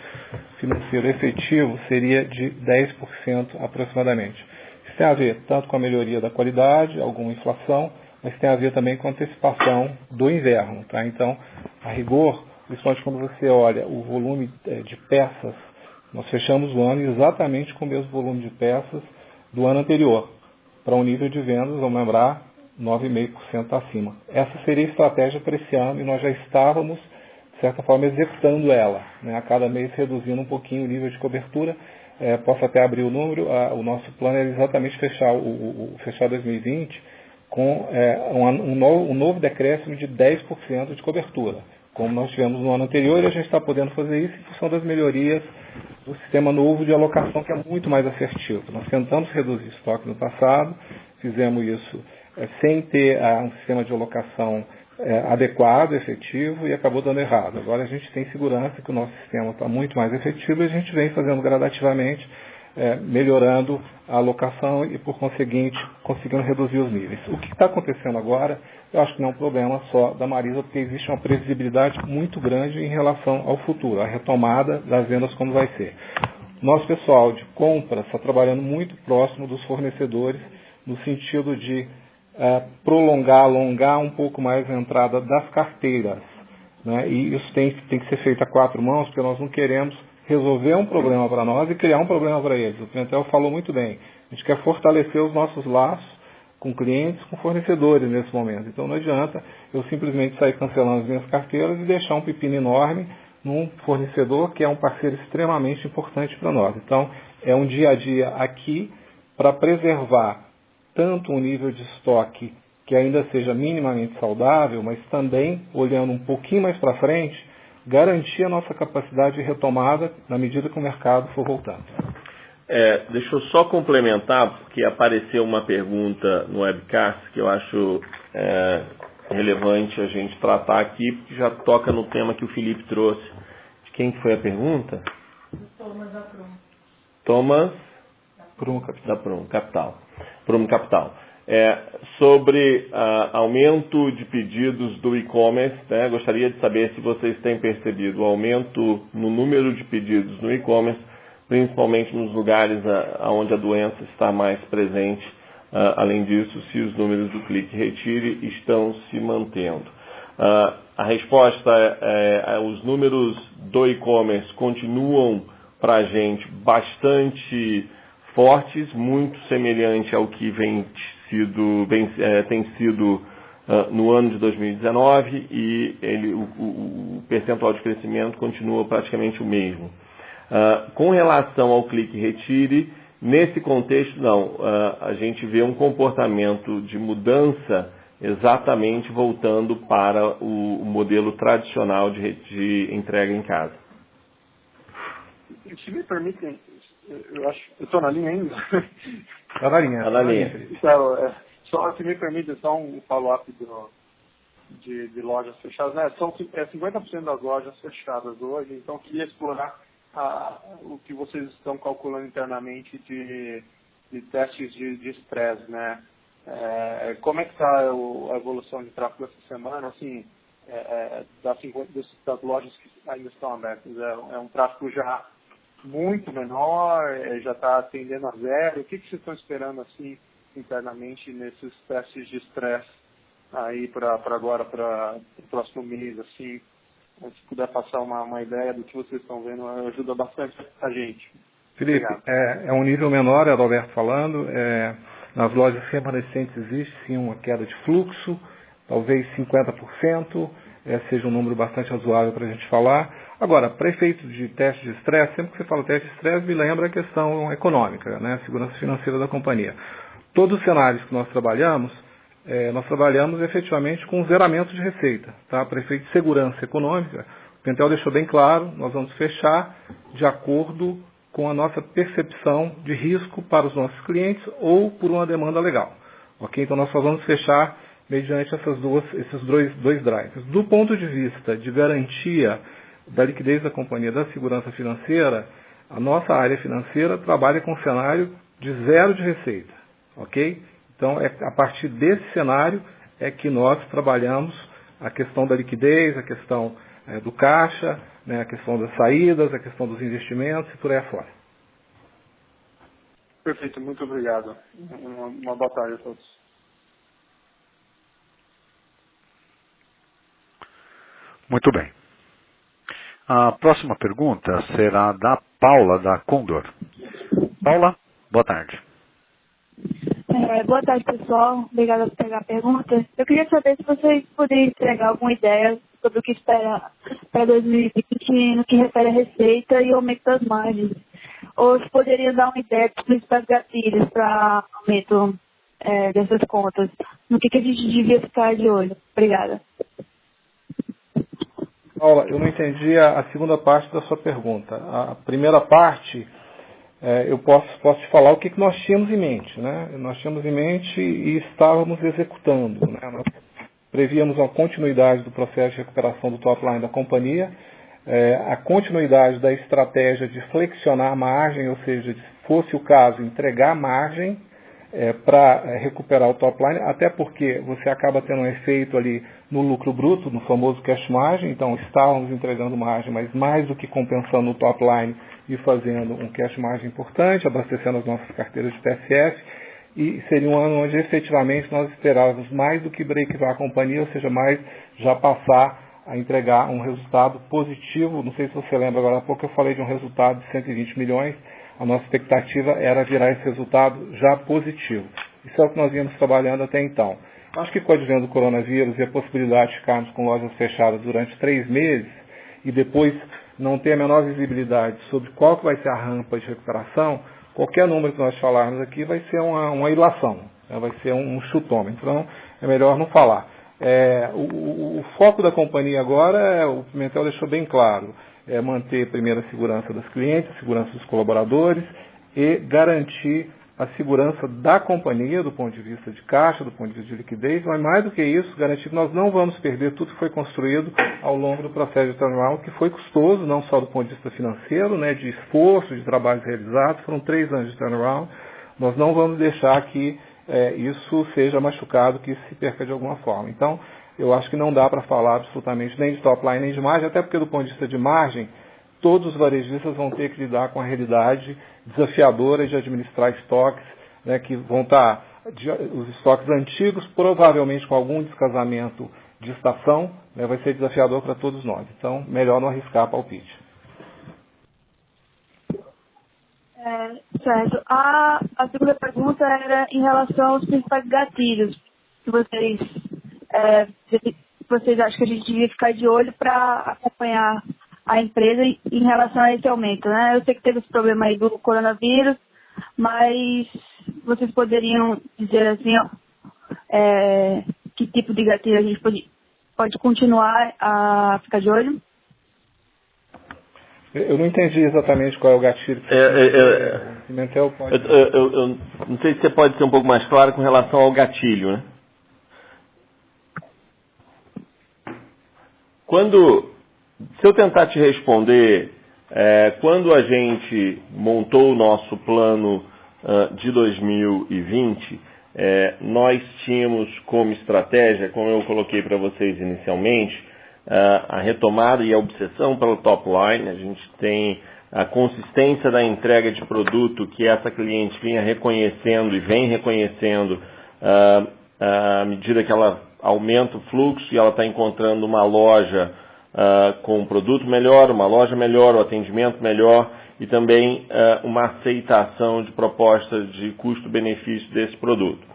financeiro efetivo seria de 10% aproximadamente. Isso tem a ver tanto com a melhoria da qualidade, alguma inflação, mas tem a ver também com a antecipação do inverno. Tá? Então, a rigor, principalmente quando você olha o volume de peças, nós fechamos o ano exatamente com o mesmo volume de peças do ano anterior, para um nível de vendas, vamos lembrar, 9,5% acima. Essa seria a estratégia para esse ano e nós já estávamos, de certa forma, executando ela, né? A cada mês reduzindo um pouquinho o nível de cobertura. Posso até abrir o número, o nosso plano é exatamente fechar 2020 com um novo decréscimo de 10% de cobertura, como nós tivemos no ano anterior, e a gente está podendo fazer isso em função das melhorias do sistema novo de alocação, que é muito mais assertivo. Nós tentamos reduzir estoque no passado, fizemos isso sem ter um sistema de alocação adequado, efetivo, e acabou dando errado. Agora a gente tem segurança que o nosso sistema está muito mais efetivo e a gente vem fazendo gradativamente, melhorando a alocação e, por conseguinte, conseguindo reduzir os níveis. O que está acontecendo agora, eu acho que não é um problema só da Marisa, porque existe uma previsibilidade muito grande em relação ao futuro, a retomada das vendas como vai ser. Nosso pessoal de compra está trabalhando muito próximo dos fornecedores, no sentido de alongar um pouco mais a entrada das carteiras, né? E isso tem que ser feito a 4 mãos, porque nós não queremos resolver um problema para nós e criar um problema para eles. O Pimentel falou muito bem. A gente quer fortalecer os nossos laços com clientes, com fornecedores nesse momento. Então não adianta eu simplesmente sair cancelando as minhas carteiras e deixar um pepino enorme num fornecedor que é um parceiro extremamente importante para nós. Então é um dia a dia aqui para preservar tanto um nível de estoque que ainda seja minimamente saudável, mas também, olhando um pouquinho mais para frente, garantir a nossa capacidade de retomada na medida que o mercado for voltando. Deixa eu só complementar, porque apareceu uma pergunta no webcast que eu acho relevante a gente tratar aqui, porque já toca no tema que o Felipe trouxe. De quem que foi a pergunta? Thomas da Prum. Thomas da Prum Capital. Sobre aumento de pedidos do e-commerce, né? Gostaria de saber se vocês têm percebido o aumento no número de pedidos no e-commerce, principalmente nos lugares onde a doença está mais presente. Além disso, se os números do Clique Retire estão se mantendo. A resposta os números do e-commerce continuam para a gente bastante fortes, muito semelhante ao que tem sido no ano de 2019, e o percentual de crescimento continua praticamente o mesmo. Com relação ao Clique Retire, nesse contexto não, a gente vê um comportamento de mudança exatamente voltando para o modelo tradicional de entrega em casa. Se me permitem, eu estou na linha ainda. Está na linha. Então, só se me permite, só um follow-up de lojas fechadas. São 50% das lojas fechadas hoje, então eu queria explorar o que vocês estão calculando internamente de testes de estresse, né? Como é que está a evolução de tráfego essa semana? Assim, das lojas que ainda estão abertas, é um tráfego já muito menor, já está tendendo a zero. O que vocês estão esperando assim internamente nesses testes de estresse aí para agora, para o próximo mês, assim? Se puder passar uma ideia do que vocês estão vendo, ajuda bastante a gente. Felipe, é um nível menor, é o Roberto falando. Nas lojas remanescentes existe sim uma queda de fluxo, talvez 50%, seja um número bastante razoável para a gente falar. Agora, para efeitos de teste de estresse, sempre que você fala teste de estresse, me lembra a questão econômica, né? A segurança financeira da companhia. Todos os cenários que nós trabalhamos nós trabalhamos efetivamente com zeramento de receita. Tá? Para efeito de segurança econômica, o Pimentel deixou bem claro, nós vamos fechar de acordo com a nossa percepção de risco para os nossos clientes ou por uma demanda legal. Okay? Então nós só vamos fechar mediante esses dois drivers. Do ponto de vista de garantia da liquidez da companhia, da segurança financeira, a nossa área financeira trabalha com um cenário de zero de receita. Ok? Então, a partir desse cenário é que nós trabalhamos a questão da liquidez, a questão do caixa, né, a questão das saídas, a questão dos investimentos e por aí afora. Perfeito, muito obrigado. Uma boa tarde a todos. Muito bem. A próxima pergunta será da Paula, da Condor. Paula, boa tarde. Boa tarde, pessoal. Obrigada por pegar a pergunta. Eu queria saber se vocês poderiam entregar alguma ideia sobre o que espera para 2020 no que refere à receita e aumento das margens. Ou se poderiam dar uma ideia dos principais gatilhos para aumento dessas contas. No que a gente devia ficar de olho. Obrigada. Paula, eu não entendi a segunda parte da sua pergunta. A primeira parte, eu posso te falar o que nós tínhamos em mente. Né? Nós tínhamos em mente e estávamos executando. Né? Nós prevíamos uma continuidade do processo de recuperação do top line da companhia, a continuidade da estratégia de flexionar a margem, ou seja, se fosse o caso, entregar margem para recuperar o top line, até porque você acaba tendo um efeito ali no lucro bruto, no famoso cash margin. Então estávamos entregando margem, mas mais do que compensando no top line e fazendo um cash margin importante, abastecendo as nossas carteiras de PSF, e seria um ano onde efetivamente nós esperávamos mais do que break-even a companhia, ou seja, mais já passar a entregar um resultado positivo. Não sei se você lembra, agora há pouco eu falei de um resultado de 120 milhões, a nossa expectativa era virar esse resultado já positivo. Isso é o que nós íamos trabalhando até então. Acho que com o advento do coronavírus e a possibilidade de ficarmos com lojas fechadas durante 3 meses e depois não ter a menor visibilidade sobre qual que vai ser a rampa de recuperação, qualquer número que nós falarmos aqui vai ser uma ilação, né? Vai ser um chutômetro. Então é melhor não falar. O foco da companhia agora, o Pimentel deixou bem claro, é manter primeiro a segurança dos clientes, a segurança dos colaboradores e garantir a segurança da companhia do ponto de vista de caixa, do ponto de vista de liquidez, mas mais do que isso, garantir que nós não vamos perder tudo que foi construído ao longo do processo de turnaround, que foi custoso, não só do ponto de vista financeiro, né, de esforço, de trabalhos realizados, foram 3 anos de turnaround. Nós não vamos deixar que isso seja machucado, que isso se perca de alguma forma. Então, eu acho que não dá para falar absolutamente nem de top line nem de margem, até porque do ponto de vista de margem, todos os varejistas vão ter que lidar com a realidade desafiadora de administrar estoques, né, que vão estar, os estoques antigos, provavelmente com algum descasamento de estação, né, vai ser desafiador para todos nós. Então, melhor não arriscar palpite. Certo. A segunda pergunta era em relação aos principais gatilhos que vocês acham que a gente devia ficar de olho para acompanhar a empresa em relação a esse aumento, né? Eu sei que teve esse problema aí do coronavírus, mas vocês poderiam dizer assim, que tipo de gatilho a gente pode continuar a ficar de olho? Eu não entendi exatamente qual é o gatilho. Pimentel pode... eu não sei se você pode ser um pouco mais claro com relação ao gatilho, né? Se eu tentar te responder, quando a gente montou o nosso plano de 2020, nós tínhamos como estratégia, como eu coloquei para vocês inicialmente, a retomada e a obsessão pelo top line. A gente tem a consistência da entrega de produto que essa cliente vinha reconhecendo e vem reconhecendo à medida que ela aumenta o fluxo e ela está encontrando uma loja com um produto melhor, uma loja melhor, um atendimento melhor e também uma aceitação de propostas de custo-benefício desse produto.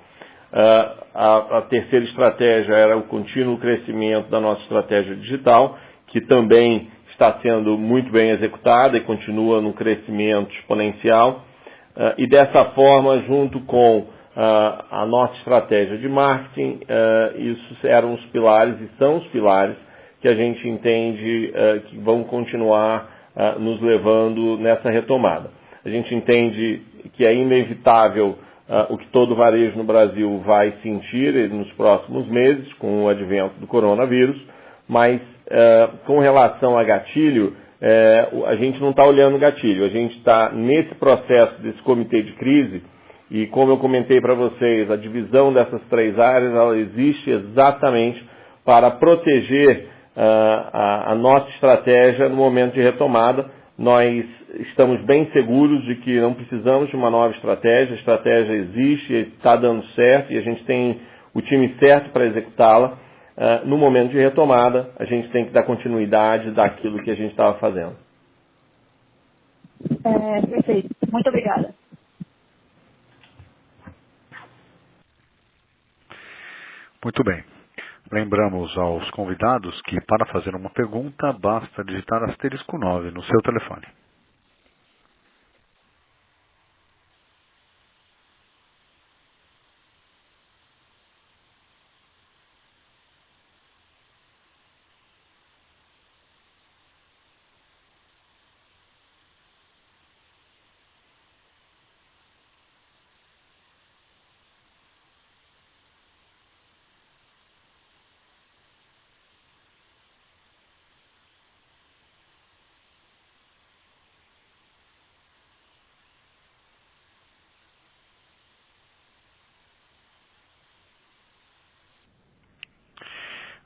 A terceira estratégia era o contínuo crescimento da nossa estratégia digital, que também está sendo muito bem executada e continua no crescimento exponencial. E dessa forma, junto com a nossa estratégia de marketing. Isso eram os pilares e são os pilares que a gente entende que vão continuar nos levando nessa retomada. A gente entende que é inevitável o que todo varejo no Brasil vai sentir nos próximos meses com o advento do coronavírus, mas com relação a gatilho, a gente não está olhando gatilho, a gente está nesse processo desse comitê de crise e, como eu comentei para vocês, a divisão dessas 3 áreas ela existe exatamente para proteger a nossa estratégia no momento de retomada. Nós estamos bem seguros de que não precisamos de uma nova estratégia, a estratégia existe, está dando certo e a gente tem o time certo para executá-la. No momento de retomada, a gente tem que dar continuidade daquilo que a gente estava fazendo. Perfeito. Muito obrigada. Muito bem. Lembramos aos convidados que, para fazer uma pergunta, basta digitar *9 no seu telefone.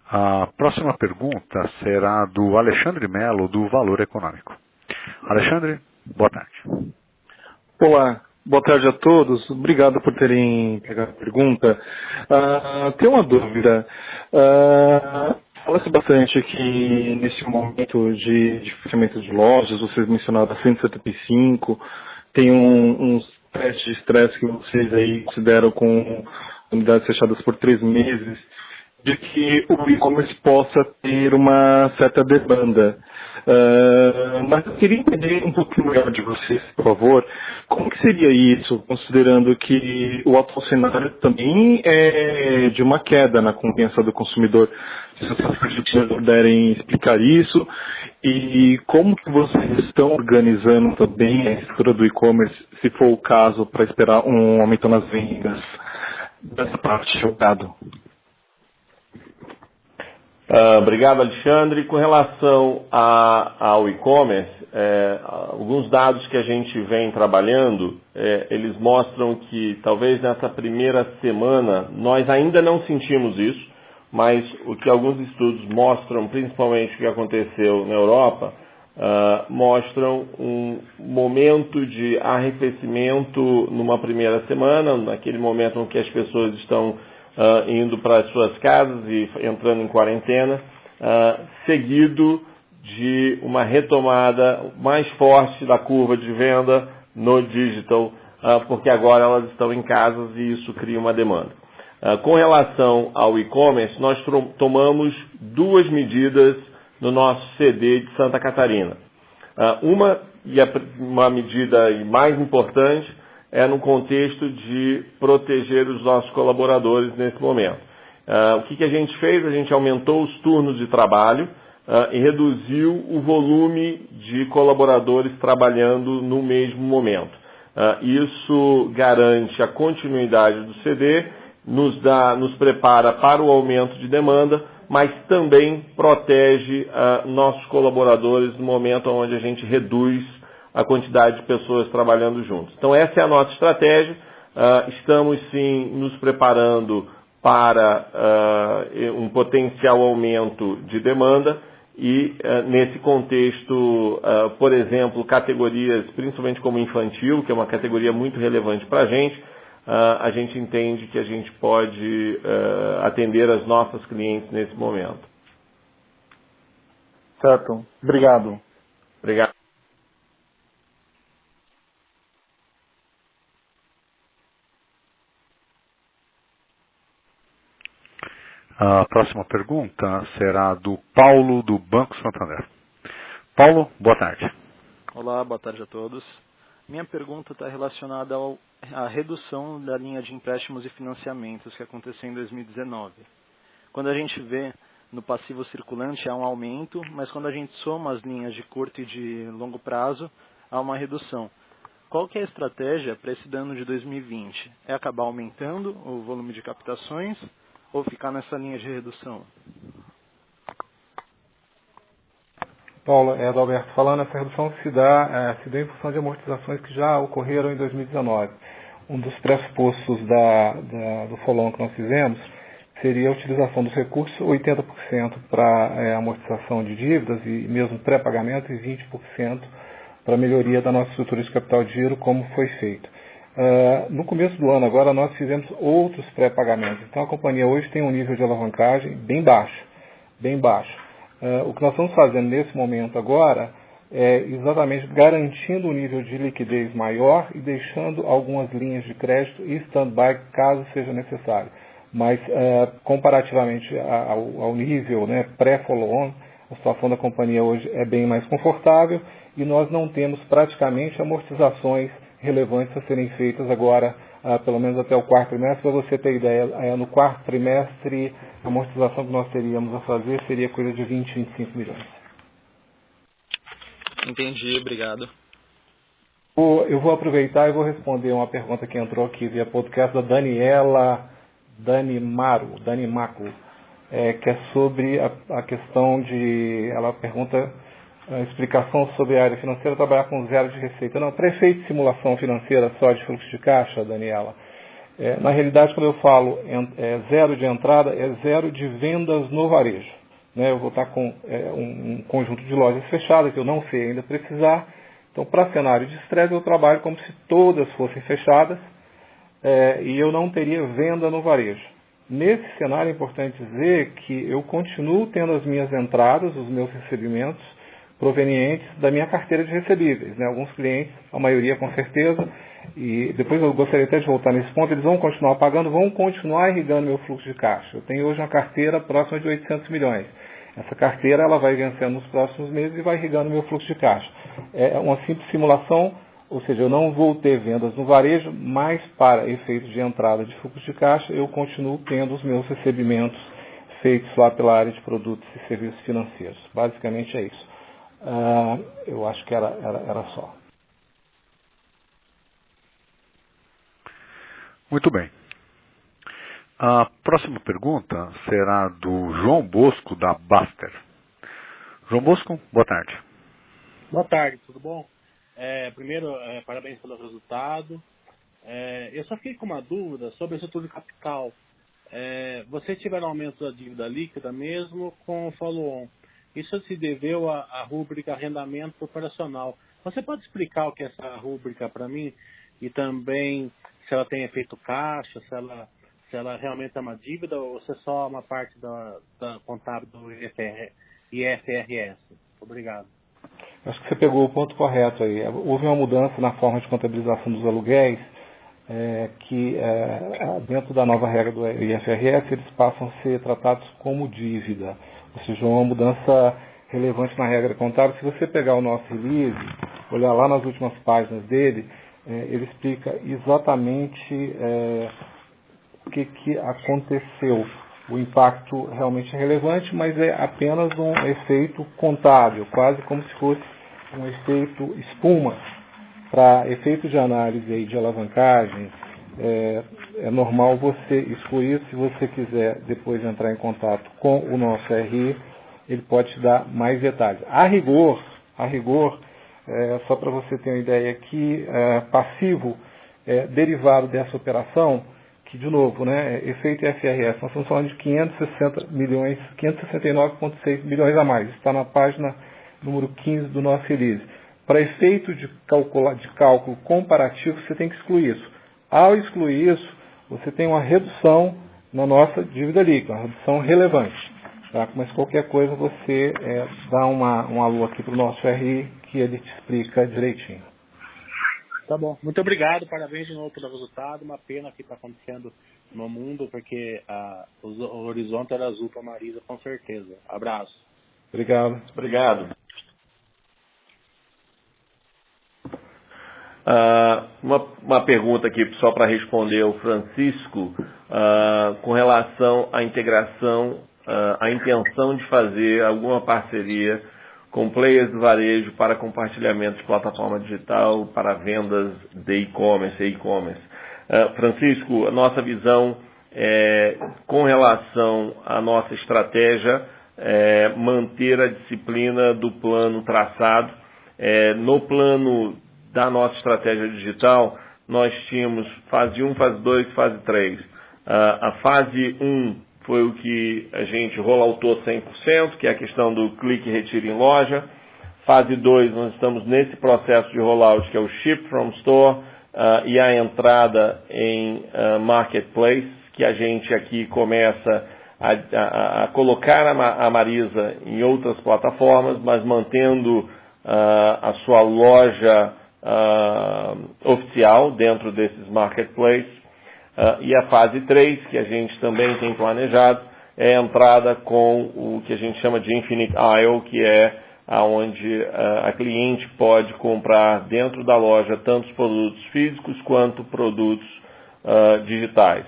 A próxima pergunta será do Alexandre Melo, do Valor Econômico. Alexandre, boa tarde. Olá, boa tarde a todos. Obrigado por terem pegado a pergunta. Tenho uma dúvida. Fala-se bastante que nesse momento de fechamento de lojas, vocês mencionaram a 175, tem uns testes de estresse que vocês aí consideram com unidades fechadas por 3 meses, de que o e-commerce possa ter uma certa demanda. Mas eu queria entender um pouquinho melhor de vocês, por favor, como que seria isso, considerando que o atual cenário também é de uma queda na confiança do consumidor. Se vocês puderem explicar isso e como que vocês estão organizando também a estrutura do e-commerce, se for o caso, para esperar um aumento nas vendas dessa parte jogado. Obrigado, Alexandre. Com relação ao e-commerce, alguns dados que a gente vem trabalhando, eles mostram que talvez nessa primeira semana nós ainda não sentimos isso, mas o que alguns estudos mostram, principalmente o que aconteceu na Europa, mostram um momento de arrefecimento numa primeira semana, naquele momento em que as pessoas estão indo para as suas casas e entrando em quarentena, seguido de uma retomada mais forte da curva de venda no digital, porque agora elas estão em casas e isso cria uma demanda. Com relação ao e-commerce, nós tomamos 2 medidas no nosso CD de Santa Catarina. Uma medida mais importante no contexto de proteger os nossos colaboradores nesse momento. O que a gente fez? A gente aumentou os turnos de trabalho e reduziu o volume de colaboradores trabalhando no mesmo momento. Isso garante a continuidade do CD, nos prepara para o aumento de demanda, mas também protege nossos colaboradores no momento onde a gente reduz a quantidade de pessoas trabalhando juntos. Então essa é a nossa estratégia. Estamos sim nos preparando para um potencial aumento de demanda e nesse contexto, por exemplo, categorias, principalmente como infantil, que é uma categoria muito relevante para a gente entende que a gente pode atender as nossas clientes nesse momento. Certo. Obrigado. Obrigado. A próxima pergunta será do Paulo, do Banco Santander. Paulo, boa tarde. Olá, boa tarde a todos. Minha pergunta está relacionada à redução da linha de empréstimos e financiamentos que aconteceu em 2019. Quando a gente vê no passivo circulante há um aumento, mas quando a gente soma as linhas de curto e de longo prazo, há uma redução. Qual que é a estratégia para esse ano de 2020? É acabar aumentando o volume de captações ou ficar nessa linha de redução? Paulo, é Adalberto falando, essa redução se deu em função de amortizações que já ocorreram em 2019. Um dos pressupostos do follow-on que nós fizemos seria a utilização dos recursos, 80% para amortização de dívidas e mesmo pré-pagamento e 20% para a melhoria da nossa estrutura de capital de giro, como foi feito. No começo do ano agora nós fizemos outros pré-pagamentos, então a companhia hoje tem um nível de alavancagem bem baixo, bem baixo. O que nós estamos fazendo nesse momento agora é exatamente garantindo um nível de liquidez maior e deixando algumas linhas de crédito e stand-by caso seja necessário. Mas comparativamente ao nível, né, pré-follow-on, a situação da companhia hoje é bem mais confortável e nós não temos praticamente amortizações relevantes a serem feitas agora, pelo menos até o quarto trimestre. Para você ter ideia, no quarto trimestre a amortização que nós teríamos a fazer seria coisa de 20, 25 milhões. Entendi, obrigado. Eu vou aproveitar e vou responder uma pergunta que entrou aqui via podcast da Daniela Danimaco, que é sobre a questão de... Ela pergunta a explicação sobre a área financeira, trabalhar com zero de receita. Não, para efeito de simulação financeira só de fluxo de caixa, Daniela, na realidade, quando eu falo zero de entrada, é zero de vendas no varejo. Né? Eu vou estar com um conjunto de lojas fechadas, que eu não sei ainda precisar. Então, para cenário de estresse, eu trabalho como se todas fossem fechadas e eu não teria venda no varejo. Nesse cenário, é importante dizer que eu continuo tendo as minhas entradas, os meus recebimentos, provenientes da minha carteira de recebíveis. Né? Alguns clientes, a maioria com certeza, e depois eu gostaria até de voltar nesse ponto, eles vão continuar pagando, vão continuar irrigando meu fluxo de caixa. Eu tenho hoje uma carteira próxima de 800 milhões. Essa carteira ela vai vencendo nos próximos meses e vai irrigando meu fluxo de caixa. É uma simples simulação, ou seja, eu não vou ter vendas no varejo, mas para efeitos de entrada de fluxo de caixa, eu continuo tendo os meus recebimentos feitos lá pela área de produtos e serviços financeiros. Basicamente é isso. Eu acho que era só. Muito bem. A próxima pergunta será do João Bosco, da Baster. João Bosco, boa tarde. Boa tarde, tudo bom? Primeiro, parabéns pelo resultado. Eu só fiquei com uma dúvida sobre a estrutura de capital. Vocês tiveram aumento da dívida líquida mesmo com o follow-on. Isso se deveu à rúbrica arrendamento operacional. Você pode explicar o que é essa rúbrica para mim? E também se ela tem efeito caixa, se ela realmente é uma dívida ou se é só uma parte da contábil do IFRS. Obrigado. Acho que você pegou o ponto correto aí. Houve uma mudança na forma de contabilização dos aluguéis, que dentro da nova regra do IFRS eles passam a ser tratados como dívida. Ou seja, uma mudança relevante na regra contábil. Se você pegar o nosso release, olhar lá nas últimas páginas dele, ele explica exatamente o que aconteceu. O impacto realmente é relevante, mas é apenas um efeito contábil, quase como se fosse um efeito espuma. Para efeito de análise aí de alavancagem, é normal você excluir. Se você quiser depois entrar em contato com o nosso RI, ele pode te dar mais detalhes. A rigor, só para você ter uma ideia aqui, passivo derivado dessa operação, que de novo, né, efeito IFRS, nós estamos falando de 569,6 milhões a mais. Está na página número 15 do nosso release. Para efeito de cálculo comparativo, você tem que excluir isso. Ao excluir isso, você tem uma redução na nossa dívida líquida, uma redução relevante. Tá? Mas qualquer coisa você dá um alô aqui para o nosso RI que ele te explica direitinho. Tá bom. Muito obrigado. Parabéns de novo pelo resultado. Uma pena que está acontecendo no mundo, porque o horizonte era azul para a Marisa, com certeza. Abraço. Obrigado. Uma pergunta aqui só para responder ao Francisco, com relação à integração, a intenção de fazer alguma parceria com players do varejo para compartilhamento de plataforma digital para vendas de e-commerce. Francisco, a nossa visão com relação à nossa estratégia é manter a disciplina do plano traçado. No plano da nossa estratégia digital, nós tínhamos fase 1, fase 2, fase 3. A fase 1 foi o que a gente rolloutou 100%, que é a questão do clique e retire em loja. Fase 2, nós estamos nesse processo de rollout, que é o Ship from Store, e a entrada em Marketplace, que a gente aqui começa a colocar a Marisa em outras plataformas, mas mantendo a sua loja oficial dentro desses Marketplaces. E a fase 3, que a gente também tem planejado, é a entrada com o que a gente chama de Infinite Aisle, que é onde a cliente pode comprar dentro da loja tanto os produtos físicos quanto produtos digitais.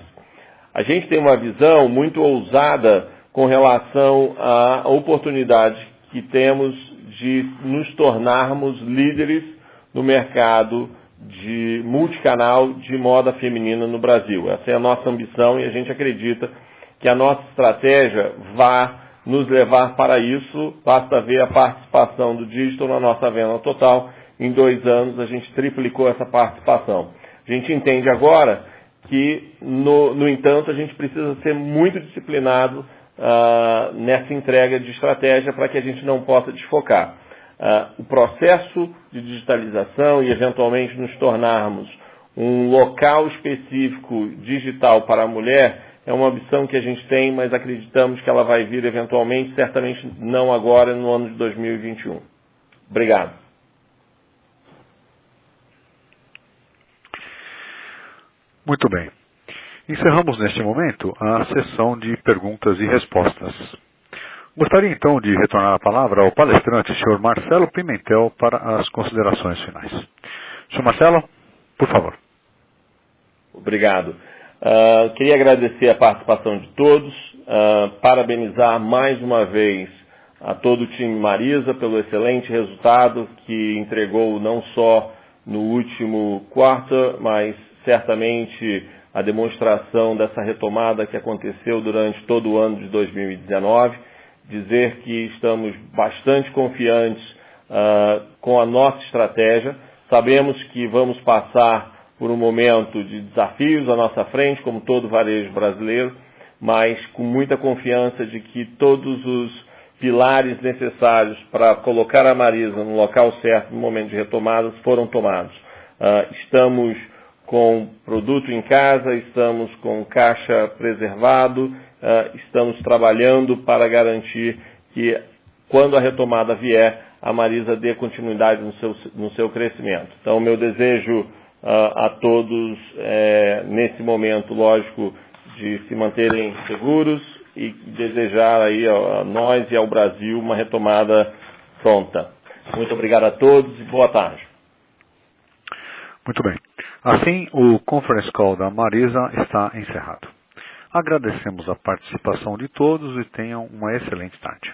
A gente tem uma visão muito ousada com relação à oportunidade que temos de nos tornarmos líderes no mercado de multicanal de moda feminina no Brasil. Essa é a nossa ambição e a gente acredita que a nossa estratégia vai nos levar para isso. Basta ver a participação do digital na nossa venda total. Em 2 anos a gente triplicou essa participação. A gente entende agora que, no entanto, a gente precisa ser muito disciplinado nessa entrega de estratégia para que a gente não possa desfocar. O processo de digitalização e, eventualmente, nos tornarmos um local específico digital para a mulher é uma ambição que a gente tem, mas acreditamos que ela vai vir eventualmente, certamente não agora, no ano de 2021. Obrigado. Muito bem. Encerramos neste momento a sessão de perguntas e respostas. Gostaria então de retornar a palavra ao palestrante, Sr. Marcelo Pimentel, para as considerações finais. Sr. Marcelo, por favor. Obrigado. Queria agradecer a participação de todos, parabenizar mais uma vez a todo o time Marisa pelo excelente resultado que entregou não só no último quarto, mas certamente a demonstração dessa retomada que aconteceu durante todo o ano de 2019. Dizer que estamos bastante confiantes com a nossa estratégia. Sabemos que vamos passar por um momento de desafios à nossa frente, como todo varejo brasileiro, mas com muita confiança de que todos os pilares necessários para colocar a Marisa no local certo no momento de retomadas foram tomados. Estamos com produto em casa, estamos com caixa preservado, estamos trabalhando para garantir que, quando a retomada vier, a Marisa dê continuidade no seu crescimento. Então, o meu desejo a todos, nesse momento, lógico, de se manterem seguros e desejar aí a nós e ao Brasil uma retomada pronta. Muito obrigado a todos e boa tarde. Muito bem. Assim, o Conference Call da Marisa está encerrado. Agradecemos a participação de todos e tenham uma excelente tarde.